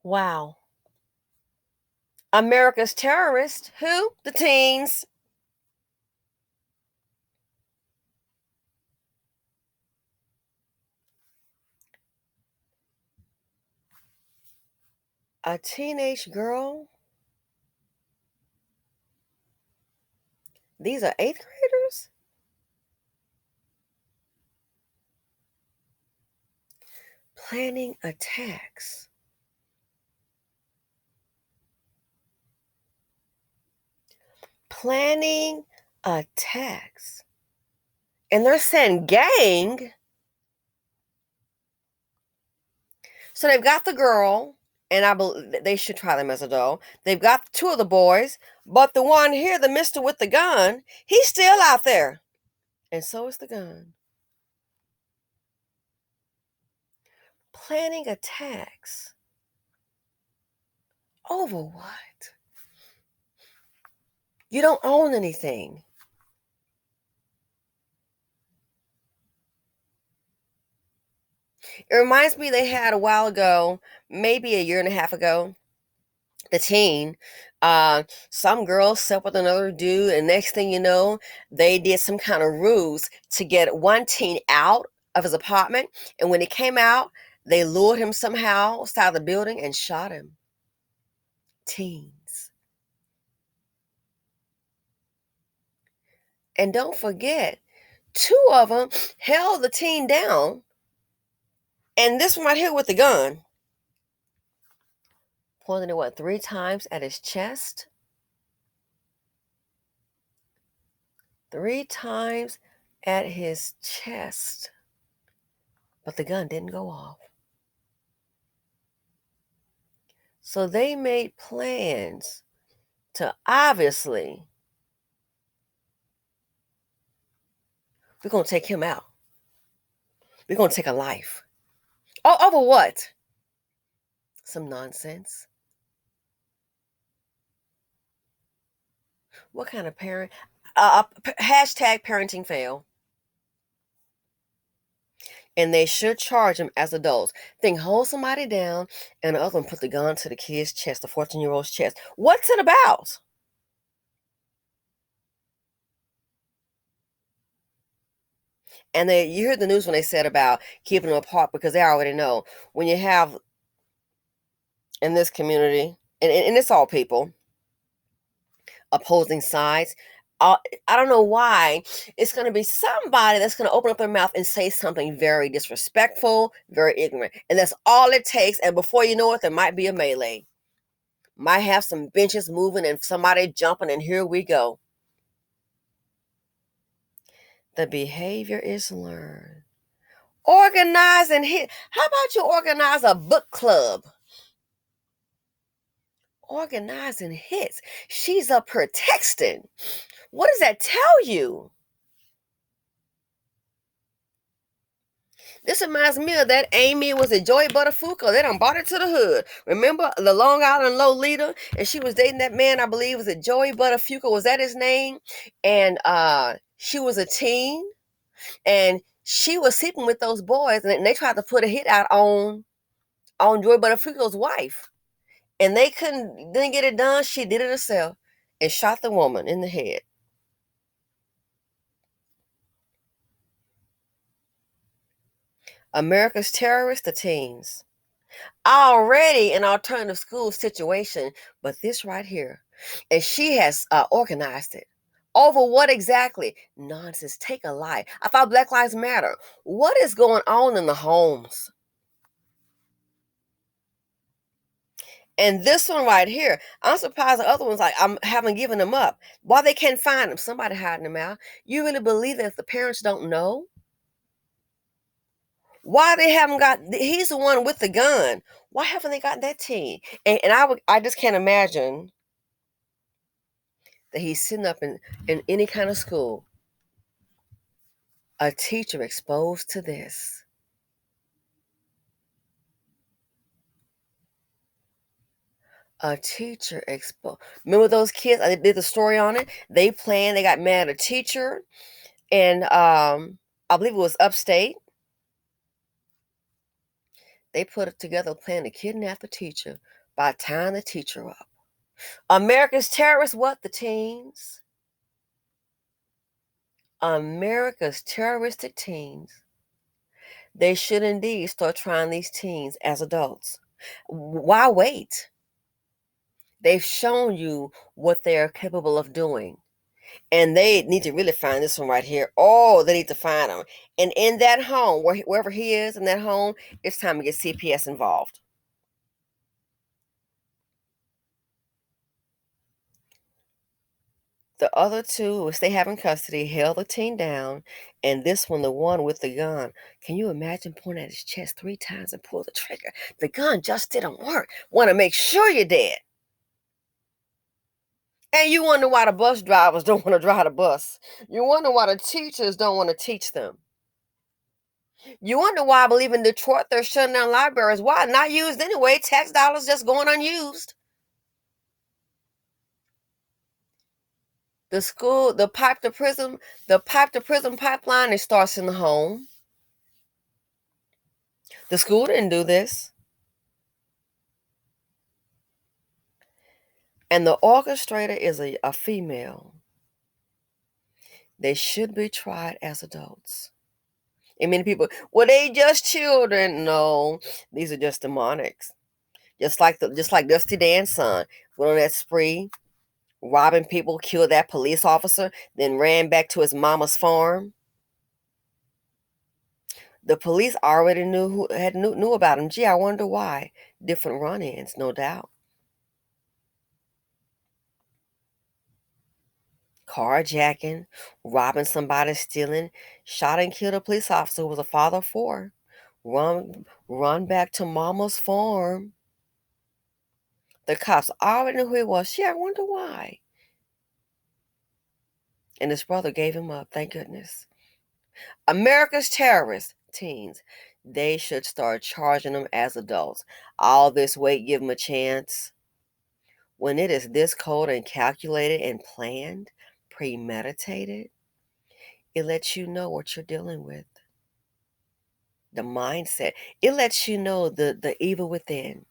Wow. America's terrorists. Who? The teens. A teenage girl. These are eighth graders? Planning attacks. Planning attacks. And they're saying gang. So they've got the girl, and I believe they should try them as a doll. They've got two of the boys, but the one here, the mister with the gun, he's still out there. And so is the gun. Planning attacks. Over what? You don't own anything. It reminds me they had a while ago, maybe a year and a half ago, the teen. Some girl slept with another dude, and next thing you know, they did some kind of ruse to get one teen out of his apartment. And when he came out, they lured him somehow outside the building and shot him. Teens. And don't forget, two of them held the teen down, and this one right here with the gun pointed it, what, 3 times at his chest? 3 times at his chest. But the gun didn't go off. So they made plans to obviously, we're going to take him out. We're going to take a life. Oh, over what? Some nonsense. What kind of parent? Hashtag parenting fail. And they should charge them as adults. Then hold somebody down, and the other one put the gun to the kid's chest, the 14-year-old's chest. What's it about? And you heard the news when they said about keeping them apart, because they already know when you have in this community, and it's all people, opposing sides. I don't know why it's going to be somebody that's going to open up their mouth and say something very disrespectful, very ignorant. And that's all it takes. And before you know it, there might be a melee. Might have some benches moving and somebody jumping, and here we go. The behavior is learned. Organize and hit. How about you organize a book club? Organizing hits. She's up here texting. What does that tell you? This reminds me of that Amy was a Joey Buttafuoco. They done brought it to the hood. Remember the Long Island Lolita? And she was dating that man, I believe, was it Joey Buttafuoco? Was that his name? And she was a teen, and she was sleeping with those boys, and they tried to put a hit out on Joey Buttafuoco's wife. And they didn't get it done. She did it herself and shot the woman in the head. America's terrorists, the teens. Already an alternative school situation, but this right here. And she has organized it. Over what exactly? Nonsense. Take a life. I thought Black Lives Matter. What is going on in the homes? And this one right here, I'm surprised the other ones, like, I haven't given them up. Why they can't find them? Somebody hiding them out. You really believe that if the parents don't know? Why they haven't got? He's the one with the gun. Why haven't they got that teen? And I just can't imagine that he's sitting up in any kind of school, a teacher exposed to this. A teacher exposed. Remember those kids? I did the story on it. They planned. They got mad at a teacher, and I believe it was upstate. They put it together a plan to kidnap the teacher by tying the teacher up. America's terrorists, what? The teens. America's terroristic teens. They should indeed start trying these teens as adults. Why wait? They've shown you what they're capable of doing. And they need to really find this one right here. Oh, they need to find him. And in that home, wherever he is in that home, it's time to get CPS involved. The other two, which they have in custody, held the teen down. And this one, the one with the gun, can you imagine pointing at his chest 3 times and pull the trigger? The gun just didn't work. Want to make sure you're dead. And you wonder why the bus drivers don't want to drive the bus. You wonder why the teachers don't want to teach them. You wonder why I believe in Detroit they're shutting down libraries. Why? Not used anyway. Tax dollars just going unused. The school, the pipe to prison pipeline, it starts in the home. The school didn't do this. And the orchestrator is a female. They should be tried as adults. And many people, well, they just children. No, these are just demonics. Just like Dusty Dan's son went on that spree, robbing people, killed that police officer, then ran back to his mama's farm. The police already knew about him. Gee, I wonder why. Different run-ins, no doubt. Carjacking, robbing somebody, stealing, shot and killed a police officer who was a father of 4. Run back to mama's farm. The cops already knew who he was. Gee, I wonder why. And his brother gave him up, thank goodness. America's terrorist teens, they should start charging them as adults. All this wait, give them a chance. When it is this cold and calculated and planned, premeditated, it lets you know what you're dealing with. The mindset. It lets you know the evil within.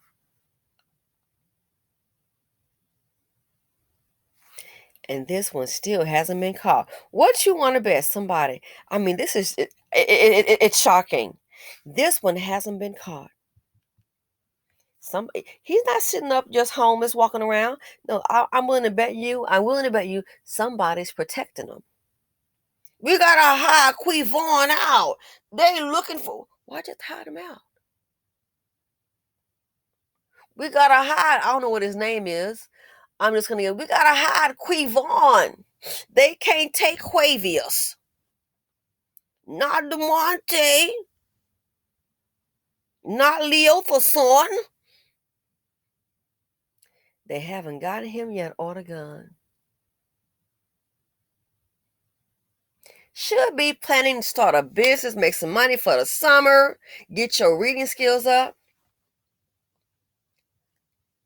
And this one still hasn't been caught. What you want to bet somebody? I mean, this is it's shocking. This one hasn't been caught. He's not sitting up just homeless walking around. No, I'm willing to bet you. I'm willing to bet you somebody's protecting him. We gotta hire Qui Vaughn out. They looking for. Why just hide him out? We gotta hide. I don't know what his name is. I'm just gonna go. We gotta hide Qui Vaughn. They can't take Quavius. Not DeMonte. Not Leotherson. They haven't got him yet or the gun. Should be planning to start a business, make some money for the summer, get your reading skills up.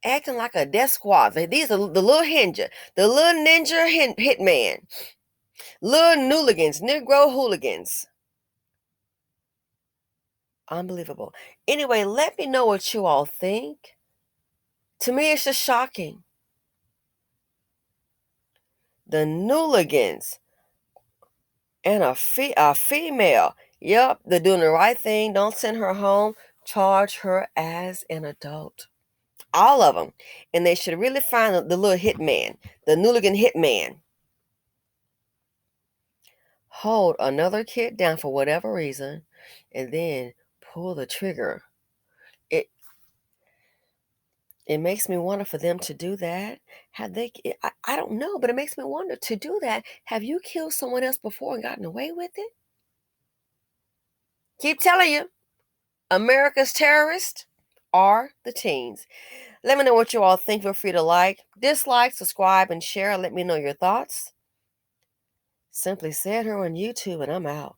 Acting like a death squad. These are the little ninja hitman. Little Nooligans, Negro hooligans. Unbelievable. Anyway, let me know what you all think. To me, it's just shocking. The Nooligans and a female. Yep, they're doing the right thing. Don't send her home. Charge her as an adult. All of them. And they should really find the little hitman, the Nooligan hitman. Hold another kid down for whatever reason, and then pull the trigger. It makes me wonder for them to do that. I don't know, but it makes me wonder to do that. Have you killed someone else before and gotten away with it? Keep telling you, America's terrorists are the teens. Let me know what you all think. Feel free to like, dislike, subscribe, and share. Let me know your thoughts. Simply said here on YouTube, and I'm out.